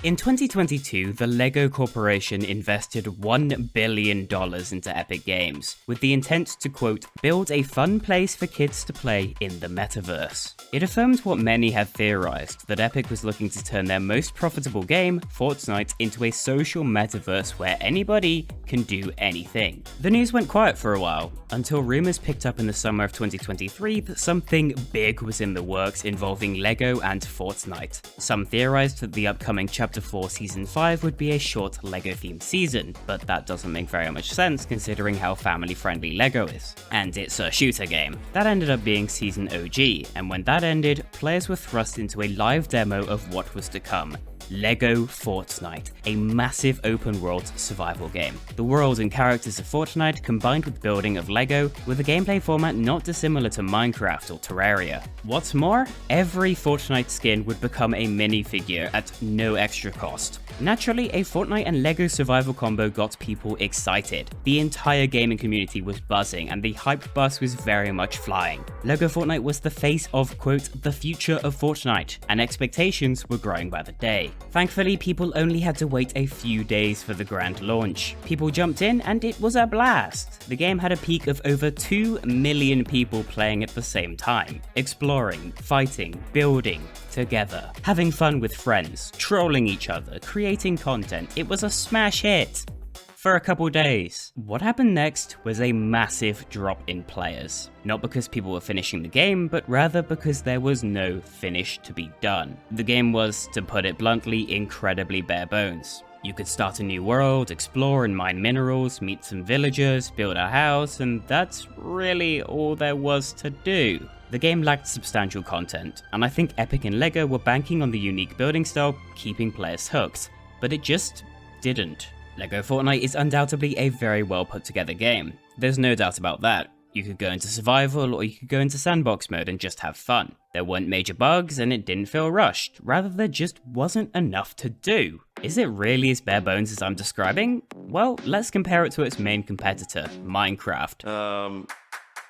In 2022, the LEGO Corporation invested $1 billion into Epic Games, with the intent to, quote, build a fun place for kids to play in the Metaverse. It affirmed what many had theorized, that Epic was looking to turn their most profitable game, Fortnite, into a social metaverse where anybody can do anything. The news went quiet for a while, until rumors picked up in the summer of 2023 that something big was in the works involving LEGO and Fortnite. Some theorized that the upcoming Chapter 4 Season 5 would be a short LEGO-themed season, but that doesn't make very much sense considering how family-friendly LEGO is. And it's a shooter game. That ended up being Season OG, and when that ended, players were thrust into a live demo of what was to come. LEGO Fortnite, a massive open-world survival game. The world and characters of Fortnite combined with building of LEGO, with a gameplay format not dissimilar to Minecraft or Terraria. What's more, every Fortnite skin would become a minifigure at no extra cost. Naturally, a Fortnite and LEGO survival combo got people excited. The entire gaming community was buzzing, and the hype bus was very much flying. LEGO Fortnite was the face of, quote, the future of Fortnite, and expectations were growing by the day. Thankfully, people only had to wait a few days for the grand launch. People jumped in and it was a blast. The game had a peak of over 2 million people playing at the same time, exploring, fighting, building, together, having fun with friends, trolling each other, creating content. It was a smash hit. For a couple days. What happened next was a massive drop in players. Not because people were finishing the game, but rather because there was no finish to be done. The game was, to put it bluntly, incredibly bare bones. You could start a new world, explore and mine minerals, meet some villagers, build a house, and that's really all there was to do. The game lacked substantial content, and I think Epic and LEGO were banking on the unique building style, keeping players hooked. But it just didn't. LEGO Fortnite is undoubtedly a very well put together game. There's no doubt about that. You could go into survival or you could go into sandbox mode and just have fun. There weren't major bugs and it didn't feel rushed, rather there just wasn't enough to do. Is it really as bare bones as I'm describing? Well, let's compare it to its main competitor, Minecraft.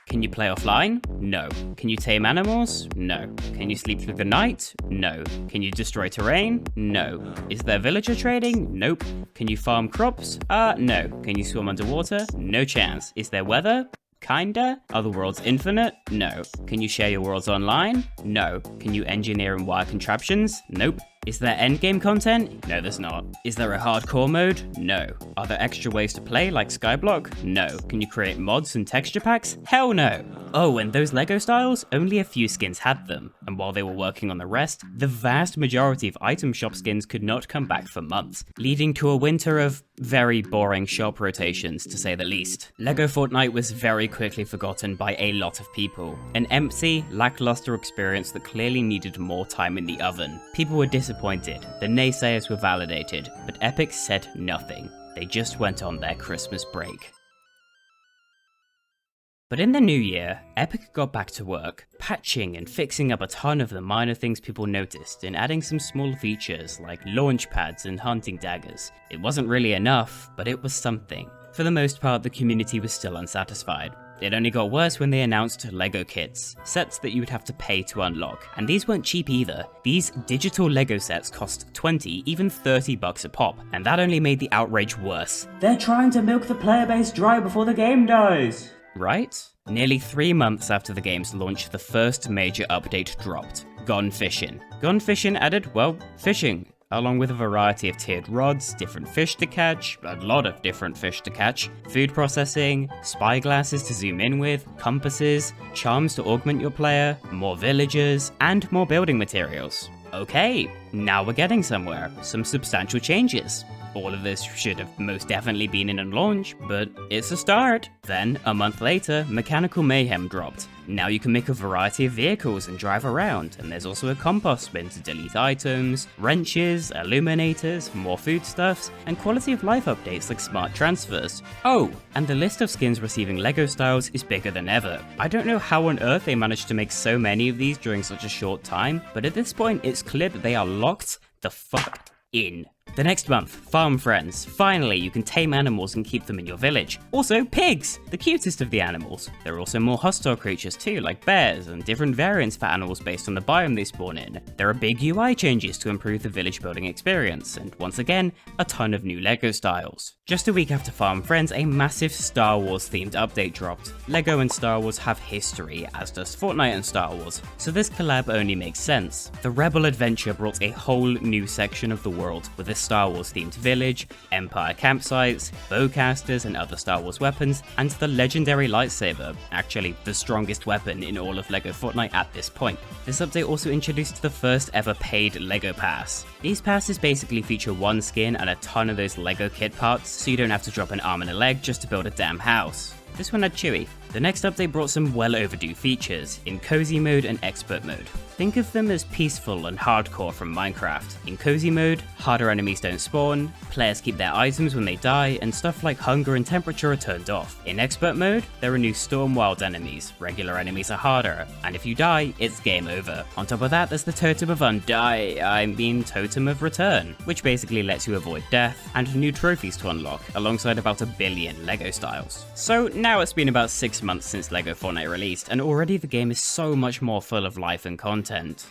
Can you play offline? No. Can you tame animals? No. Can you sleep through the night? No. Can you destroy terrain? No. Is there villager trading? Nope. Can you farm crops? No. Can you swim underwater? No chance. Is there weather? Kinda. Are the worlds infinite? No. Can you share your worlds online? No. Can you engineer and wire contraptions? Nope. Is there endgame content? No, there's not. Is there a hardcore mode? No. Are there extra ways to play like Skyblock? No. Can you create mods and texture packs? Hell no. Oh, and those LEGO styles? Only a few skins had them, and while they were working on the rest, the vast majority of item shop skins could not come back for months, leading to a winter of very boring shop rotations, to say the least. LEGO Fortnite was very quickly forgotten by a lot of people. An empty, lackluster experience that clearly needed more time in the oven. People were disappointed, the naysayers were validated, but Epic said nothing. They just went on their Christmas break. But in the new year, Epic got back to work, patching and fixing up a ton of the minor things people noticed and adding some small features like launch pads and hunting daggers. It wasn't really enough, but it was something. For the most part, the community was still unsatisfied. It only got worse when they announced LEGO kits, sets that you would have to pay to unlock. And these weren't cheap either. These digital LEGO sets cost 20, even 30 bucks a pop, and that only made the outrage worse. They're trying to milk the player base dry before the game dies. Right? Nearly 3 months after the game's launch, the first major update dropped. Gone Fishing. Gone Fishing added, well, fishing, along with a variety of tiered rods, different fish to catch, a lot of different fish to catch, food processing, spyglasses to zoom in with, compasses, charms to augment your player, more villagers, and more building materials. Okay, now we're getting somewhere. Some substantial changes. All of this should have most definitely been in a launch, but it's a start. Then, a month later, Mechanical Mayhem dropped. Now you can make a variety of vehicles and drive around, and there's also a compost bin to delete items, wrenches, illuminators, more foodstuffs, and quality of life updates like smart transfers. Oh, and the list of skins receiving LEGO styles is bigger than ever. I don't know how on earth they managed to make so many of these during such a short time, but at this point it's clear that they are locked the fuck in. The next month, farm friends. Finally, you can tame animals and keep them in your village. Also, pigs! The cutest of the animals. There are also more hostile creatures too, like bears, and different variants for animals based on the biome they spawn in. There are big UI changes to improve the village building experience, and once again, a ton of new LEGO styles. Just a week after Farm Friends, a massive Star Wars themed update dropped. LEGO and Star Wars have history, as does Fortnite and Star Wars, so this collab only makes sense. The Rebel Adventure brought a whole new section of the world with a Star Wars themed village, Empire campsites, bowcasters and other Star Wars weapons, and the legendary lightsaber, actually the strongest weapon in all of LEGO Fortnite at this point. This update also introduced the first ever paid LEGO Pass. These passes basically feature one skin and a ton of those LEGO kit parts, so you don't have to drop an arm and a leg just to build a damn house. This one had Chewie. The next update brought some well overdue features, in Cozy Mode and Expert Mode. Think of them as peaceful and hardcore from Minecraft. In Cozy Mode, harder enemies don't spawn, players keep their items when they die, and stuff like hunger and temperature are turned off. In Expert Mode, there are new Storm Wild enemies, regular enemies are harder, and if you die, it's game over. On top of that, there's the Totem of Totem of Return, which basically lets you avoid death, and new trophies to unlock, alongside about 1 billion LEGO styles. So now it's been about 6 months since LEGO Fortnite released, and already the game is so much more full of life and content.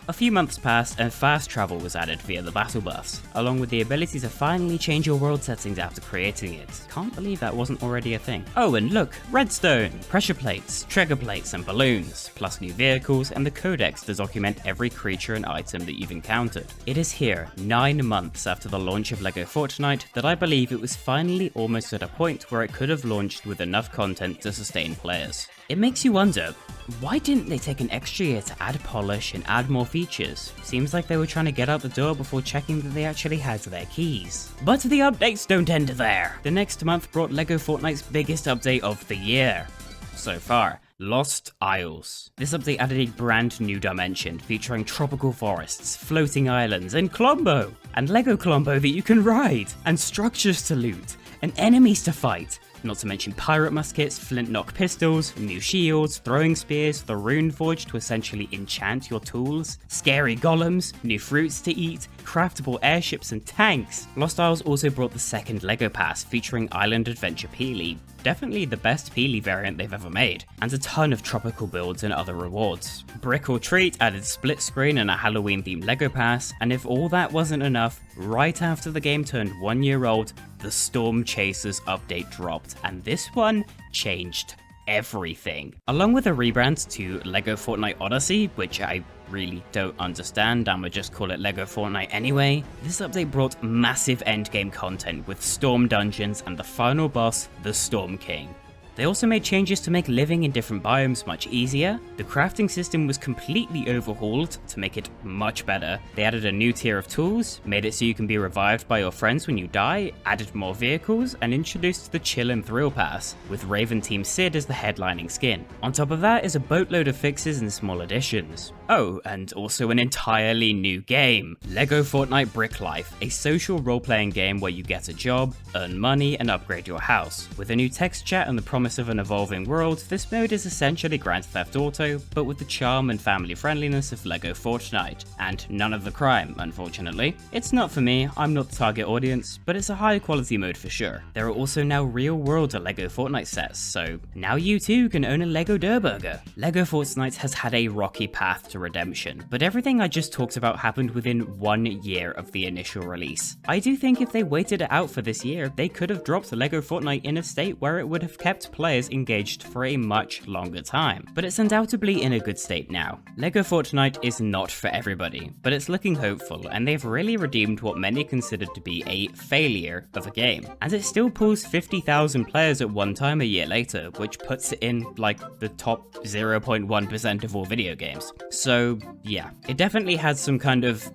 A few months passed and fast travel was added via the battle bus, along with the ability to finally change your world settings after creating it. Can't believe that wasn't already a thing. Oh, and look, redstone, pressure plates, trigger plates and balloons, plus new vehicles and the codex to document every creature and item that you've encountered. It is here, 9 months after the launch of LEGO Fortnite, that I believe it was finally almost at a point where it could have launched with enough content to sustain players. It makes you wonder, why didn't they take an extra year to add polish and add more features? Seems like they were trying to get out the door before checking that they actually had their keys. But the updates don't end there. The next month brought LEGO Fortnite's biggest update of the year so far. Lost Isles. This update added a brand new dimension featuring tropical forests, floating islands, and Klombo! And LEGO Klombo that you can ride! And structures to loot! And enemies to fight! Not to mention pirate muskets, flintlock pistols, new shields, throwing spears, the rune forge to essentially enchant your tools, scary golems, new fruits to eat, craftable airships and tanks. Lost Isles also brought the second LEGO Pass featuring Island Adventure Peely, definitely the best Peely variant they've ever made, and a ton of tropical builds and other rewards. Brick or Treat added split screen and a Halloween themed LEGO Pass, and if all that wasn't enough, right after the game turned 1 year old, the Storm Chasers update dropped, and this one changed everything. Along with a rebrand to LEGO Fortnite Odyssey, which I really don't understand, and would just call it LEGO Fortnite anyway, this update brought massive endgame content with Storm Dungeons and the final boss, the Storm King. They also made changes to make living in different biomes much easier. The crafting system was completely overhauled to make it much better. They added a new tier of tools, made it so you can be revived by your friends when you die, added more vehicles, and introduced the Chill and Thrill Pass, with Raven Team Sid as the headlining skin. On top of that is a boatload of fixes and small additions. Oh, and also an entirely new game, LEGO Fortnite Brick Life, a social role-playing game where you get a job, earn money, and upgrade your house. With a new text chat and the promise of an evolving world, this mode is essentially Grand Theft Auto, but with the charm and family friendliness of LEGO Fortnite, and none of the crime, unfortunately. It's not for me, I'm not the target audience, but it's a high quality mode for sure. There are also now real world LEGO Fortnite sets, so now you too can own a LEGO Durburger. LEGO Fortnite has had a rocky path to redemption, but everything I just talked about happened within 1 year of the initial release. I do think if they waited it out for this year, they could have dropped LEGO Fortnite in a state where it would have kept players engaged for a much longer time, but it's undoubtedly in a good state now. LEGO Fortnite is not for everybody, but it's looking hopeful, and they've really redeemed what many considered to be a failure of a game. And it still pulls 50,000 players at one time a year later, which puts it in like the top 0.1% of all video games. So yeah, it definitely has some kind of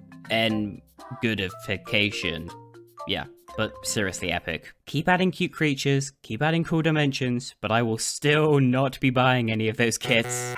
goodification. Yeah. But seriously epic. Keep adding cute creatures, keep adding cool dimensions, but I will still not be buying any of those kits.